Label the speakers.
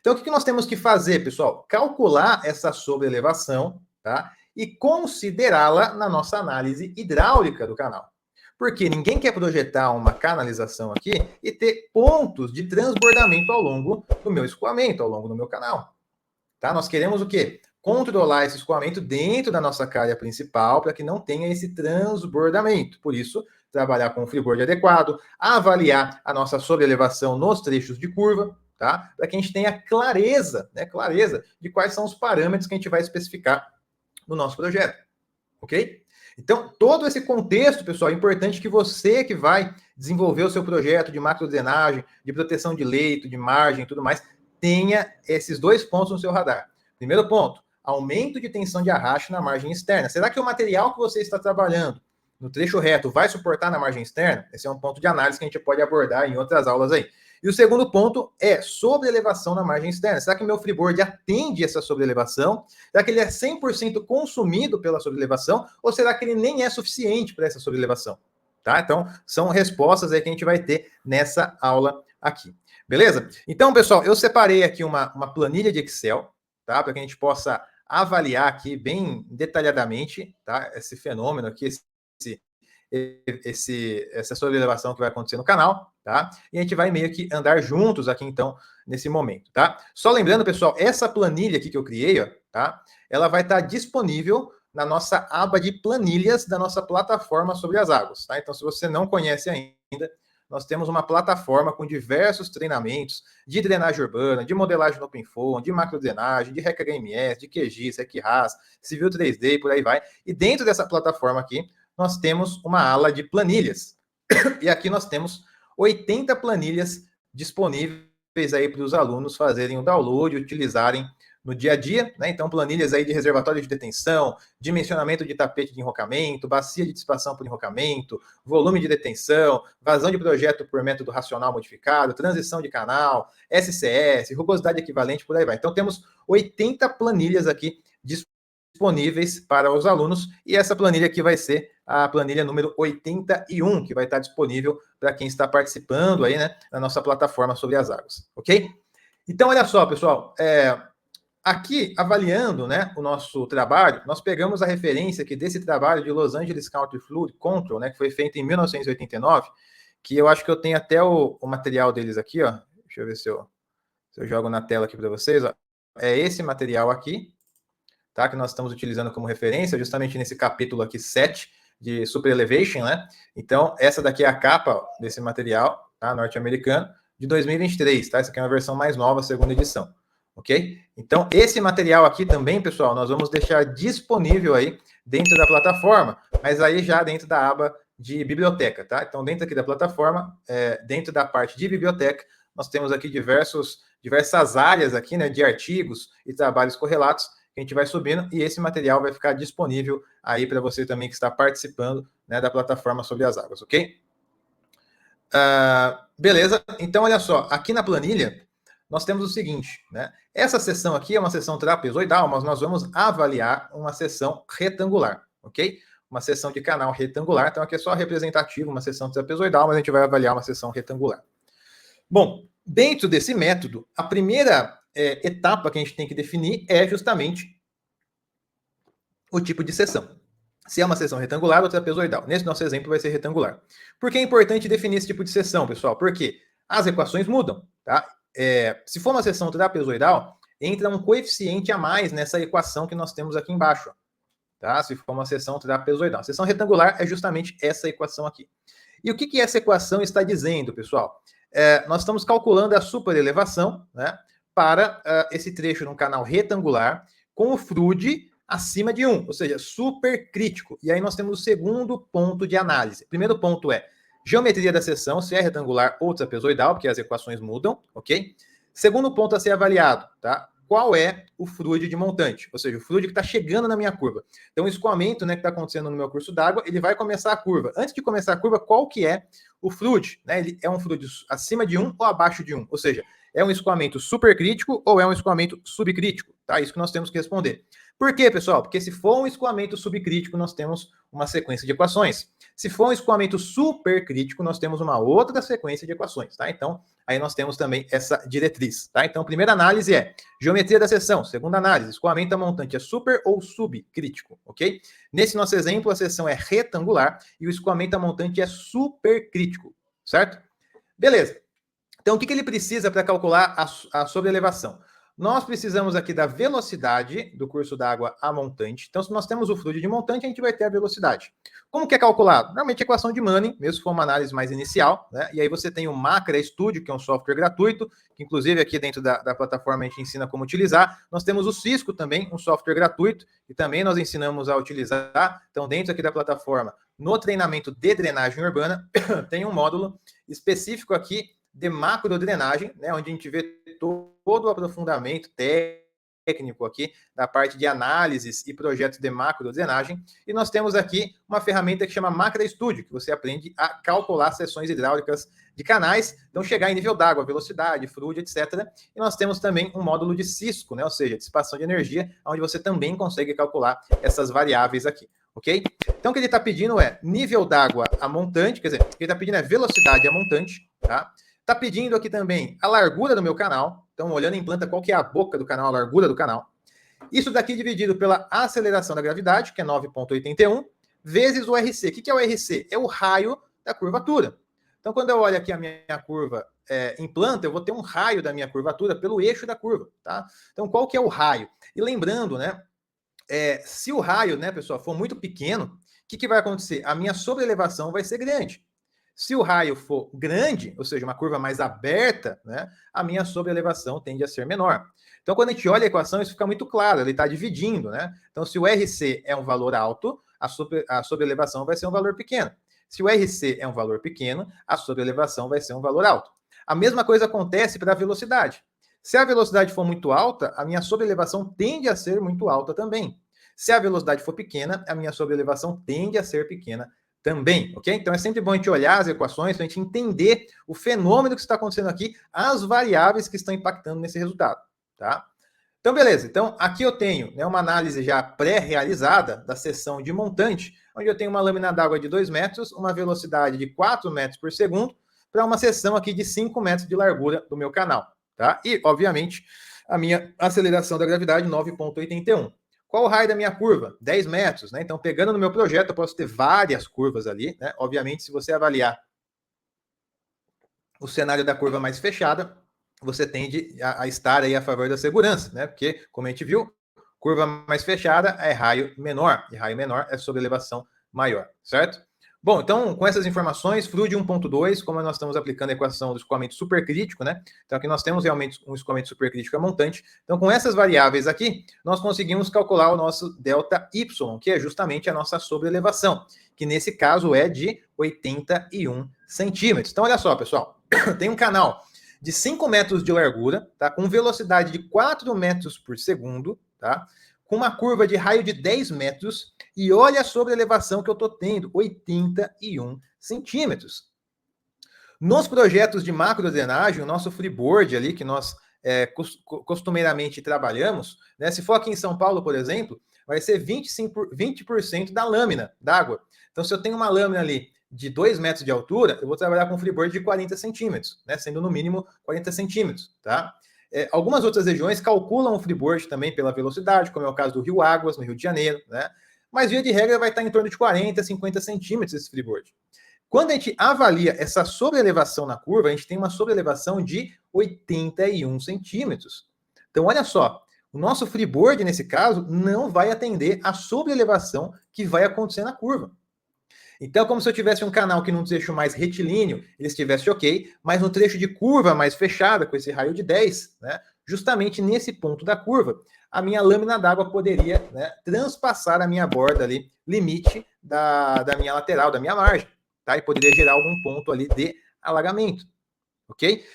Speaker 1: Então, o que nós temos que fazer, pessoal? Calcular essa sobreelevação, tá? E considerá-la na nossa análise hidráulica do canal. Porque ninguém quer projetar uma canalização aqui e ter pontos de transbordamento ao longo do meu escoamento, ao longo do meu canal. Tá? Nós queremos o quê? Controlar esse escoamento dentro da nossa calha principal para que não tenha esse transbordamento. Por isso, trabalhar com o freeboard adequado, avaliar a nossa sobreelevação nos trechos de curva, tá? Para que a gente tenha clareza, né? Clareza de quais são os parâmetros que a gente vai especificar no nosso projeto. Ok? Então, todo esse contexto, pessoal, é importante que você que vai desenvolver o seu projeto de macrodrenagem, de proteção de leito, de margem e tudo mais, tenha esses dois pontos no seu radar. Primeiro ponto, aumento de tensão de arraste na margem externa. Será que o material que você está trabalhando no trecho reto vai suportar na margem externa? Esse é um ponto de análise que a gente pode abordar em outras aulas aí. E o segundo ponto é sobreelevação na margem externa. Será que meu freeboard atende essa sobreelevação? Será que ele é 100% consumido pela sobreelevação? Ou será que ele nem é suficiente para essa sobreelevação? Tá? Então, são respostas aí que a gente vai ter nessa aula aqui. Beleza? Então, pessoal, eu separei aqui uma planilha de Excel, tá? Para que a gente possa avaliar aqui bem detalhadamente, tá? Esse fenômeno aqui, essa sobreelevação que vai acontecer no canal, tá? E a gente vai meio que andar juntos aqui, então, nesse momento, tá? Só lembrando, pessoal, essa planilha aqui que eu criei, ó, tá? Ela vai estar disponível na nossa aba de planilhas da nossa plataforma sobre as águas, tá? Então, se você não conhece ainda, nós temos uma plataforma com diversos treinamentos de drenagem urbana, de modelagem no OpenFOAM, de macrodrenagem, de REC-HMS, de QGIS, REC-RAS, Civil 3D e por aí vai. E dentro dessa plataforma aqui, nós temos uma ala de planilhas. E aqui nós temos 80 planilhas disponíveis aí para os alunos fazerem o download e utilizarem no dia a dia, né? Então, planilhas aí de reservatório de detenção, dimensionamento de tapete de enrocamento, bacia de dissipação por enrocamento, volume de detenção, vazão de projeto por método racional modificado, transição de canal, SCS, rugosidade equivalente, por aí vai. Então, temos 80 planilhas aqui disponíveis para os alunos, e essa planilha aqui vai ser a planilha número 81, que vai estar disponível para quem está participando aí, né, na nossa plataforma sobre as águas, ok? Então, olha só, pessoal, aqui, avaliando, né, o nosso trabalho, nós pegamos a referência aqui desse trabalho de Los Angeles County Flood Control, né, que foi feito em 1989, que eu acho que eu tenho até o material deles aqui, ó. Deixa eu ver se eu jogo na tela aqui para vocês, ó. É esse material aqui, tá, que nós estamos utilizando como referência, justamente nesse capítulo aqui 7 de Super Elevation, né? Então, essa daqui é a capa desse material, tá, norte-americano, de 2023, tá? Essa aqui é uma versão mais nova, segunda edição, ok? Então, esse material aqui também, pessoal, nós vamos deixar disponível aí dentro da plataforma, mas aí já dentro da aba de biblioteca, tá? Então, dentro aqui da plataforma, dentro da parte de biblioteca, nós temos aqui diversas áreas aqui, né, de artigos e trabalhos correlatos que a gente vai subindo, e esse material vai ficar disponível aí para você também que está participando, né, da plataforma sobre as águas, ok? Beleza? Então, olha só, aqui na planilha, nós temos o seguinte, né? Essa seção aqui é uma seção trapezoidal, mas nós vamos avaliar uma seção retangular, ok? Uma seção de canal retangular, então aqui é só representativo, uma seção trapezoidal, mas a gente vai avaliar uma seção retangular. Bom, dentro desse método, a primeira etapa que a gente tem que definir é justamente o tipo de seção. Se é uma seção retangular ou trapezoidal. Nesse nosso exemplo vai ser retangular. Por que é importante definir esse tipo de seção, pessoal? Porque as equações mudam, tá? Se for uma seção trapezoidal, entra um coeficiente a mais nessa equação que nós temos aqui embaixo, tá? Se for uma seção trapezoidal. A seção retangular é justamente essa equação aqui. E o que essa equação está dizendo, pessoal? Nós estamos calculando a superelevação, né, para esse trecho num canal retangular com o FRUD acima de 1, ou seja, supercrítico. E aí nós temos o segundo ponto de análise. O primeiro ponto é geometria da seção, se é retangular ou trapezoidal, porque as equações mudam, ok? Segundo ponto a ser avaliado, tá? Qual é o FRUD de montante, ou seja, o FRUD que está chegando na minha curva. Então, o escoamento, né, que está acontecendo no meu curso d'água, ele vai começar a curva. Antes de começar a curva, qual que é o FRUD? Né? Ele é um FRUD acima de 1 ou abaixo de 1? Ou seja, é um escoamento supercrítico ou é um escoamento subcrítico? Tá? Isso que nós temos que responder. Por quê, pessoal? Porque se for um escoamento subcrítico, nós temos uma sequência de equações. Se for um escoamento supercrítico, nós temos uma outra sequência de equações, tá? Então, aí nós temos também essa diretriz, tá? Então, primeira análise é geometria da seção. Segunda análise, escoamento a montante é super ou subcrítico, ok? Nesse nosso exemplo, a seção é retangular e o escoamento a montante é supercrítico, certo? Beleza. Então, o que ele precisa para calcular a sobreelevação? Nós precisamos aqui da velocidade do curso d'água a montante. Então, se nós temos o fluxo de montante, a gente vai ter a velocidade. Como que é calculado? Normalmente, a equação de Manning, mesmo se for uma análise mais inicial, né? E aí você tem o Macra Studio, que é um software gratuito, que inclusive aqui dentro da plataforma a gente ensina como utilizar. Nós temos o Cisco também, um software gratuito, que também nós ensinamos a utilizar. Então, dentro aqui da plataforma, no treinamento de drenagem urbana, tem um módulo específico aqui de macrodrenagem, né, onde a gente vê todo o aprofundamento técnico aqui da parte de análises e projetos de macrodrenagem. E nós temos aqui uma ferramenta que chama Macra Studio, que você aprende a calcular seções hidráulicas de canais, então chegar em nível d'água, velocidade, fluxo, etc. E nós temos também um módulo de Cisco, né, ou seja, dissipação de energia, onde você também consegue calcular essas variáveis aqui. Ok? Então, o que ele está pedindo é nível d'água a montante, quer dizer, o que ele está pedindo é velocidade a montante, tá? Está pedindo aqui também a largura do meu canal. Então, olhando em planta, qual que é a boca do canal, a largura do canal. Isso daqui dividido pela aceleração da gravidade, que é 9,81, vezes o RC. O que é o RC? É o raio da curvatura. Então, quando eu olho aqui a minha curva em planta, eu vou ter um raio da minha curvatura pelo eixo da curva, tá? Então, qual que é o raio? E lembrando, né, se o raio, né, pessoal, for muito pequeno, o que vai acontecer? A minha sobreelevação vai ser grande. Se o raio for grande, ou seja, uma curva mais aberta, né, a minha sobreelevação tende a ser menor. Então, quando a gente olha a equação, isso fica muito claro, ele está dividindo, né? Então, se o RC é um valor alto, a sobreelevação vai ser um valor pequeno. Se o RC é um valor pequeno, a sobreelevação vai ser um valor alto. A mesma coisa acontece para a velocidade. Se a velocidade for muito alta, a minha sobreelevação tende a ser muito alta também. Se a velocidade for pequena, a minha sobreelevação tende a ser pequena também, ok? Então é sempre bom a gente olhar as equações para a gente entender o fenômeno que está acontecendo aqui, as variáveis que estão impactando nesse resultado, tá? Então, beleza. Então, aqui eu tenho, né, uma análise já pré-realizada da seção de montante, onde eu tenho uma lâmina d'água de 2 metros, uma velocidade de 4 metros por segundo, para uma seção aqui de 5 metros de largura do meu canal, tá? E, obviamente, a minha aceleração da gravidade, 9,81. Qual o raio da minha curva? 10 metros, né? Então, pegando no meu projeto, eu posso ter várias curvas ali, né? Obviamente, se você avaliar o cenário da curva mais fechada, você tende a estar aí a favor da segurança, né? Porque, como a gente viu, curva mais fechada é raio menor, e raio menor é sobreelevação maior, certo? Bom, então, com essas informações, FRUD 1.2, como nós estamos aplicando a equação do escoamento supercrítico, né? Então, aqui nós temos realmente um escoamento supercrítico a montante. Então, com essas variáveis aqui, nós conseguimos calcular o nosso ΔY, que é justamente a nossa sobreelevação, que nesse caso é de 81 centímetros. Então, olha só, pessoal, tem um canal de 5 metros de largura, tá? Com velocidade de 4 metros por segundo, tá? Com uma curva de raio de 10 metros, e olha a sobreelevação que eu estou tendo, 81 centímetros. Nos projetos de macrodrenagem, o nosso freeboard ali, que nós costumeiramente trabalhamos, né, se for aqui em São Paulo, por exemplo, vai ser 20% da lâmina d'água. Então, se eu tenho uma lâmina ali de 2 metros de altura, eu vou trabalhar com um freeboard de 40 centímetros, né, sendo no mínimo 40 centímetros, tá? Algumas outras regiões calculam o freeboard também pela velocidade, como é o caso do Rio Águas, no Rio de Janeiro, né? Mas, via de regra, vai estar em torno de 40, 50 centímetros esse freeboard. Quando a gente avalia essa sobreelevação na curva, a gente tem uma sobreelevação de 81 centímetros. Então, olha só, o nosso freeboard, nesse caso, não vai atender a sobreelevação que vai acontecer na curva. Então, como se eu tivesse um canal que num trecho mais retilíneo, ele estivesse ok, mas no trecho de curva mais fechada, com esse raio de 10, né, justamente nesse ponto da curva, a minha lâmina d'água poderia, né, transpassar a minha borda ali, limite da minha lateral, da minha margem, tá? E poderia gerar algum ponto ali de alagamento, ok?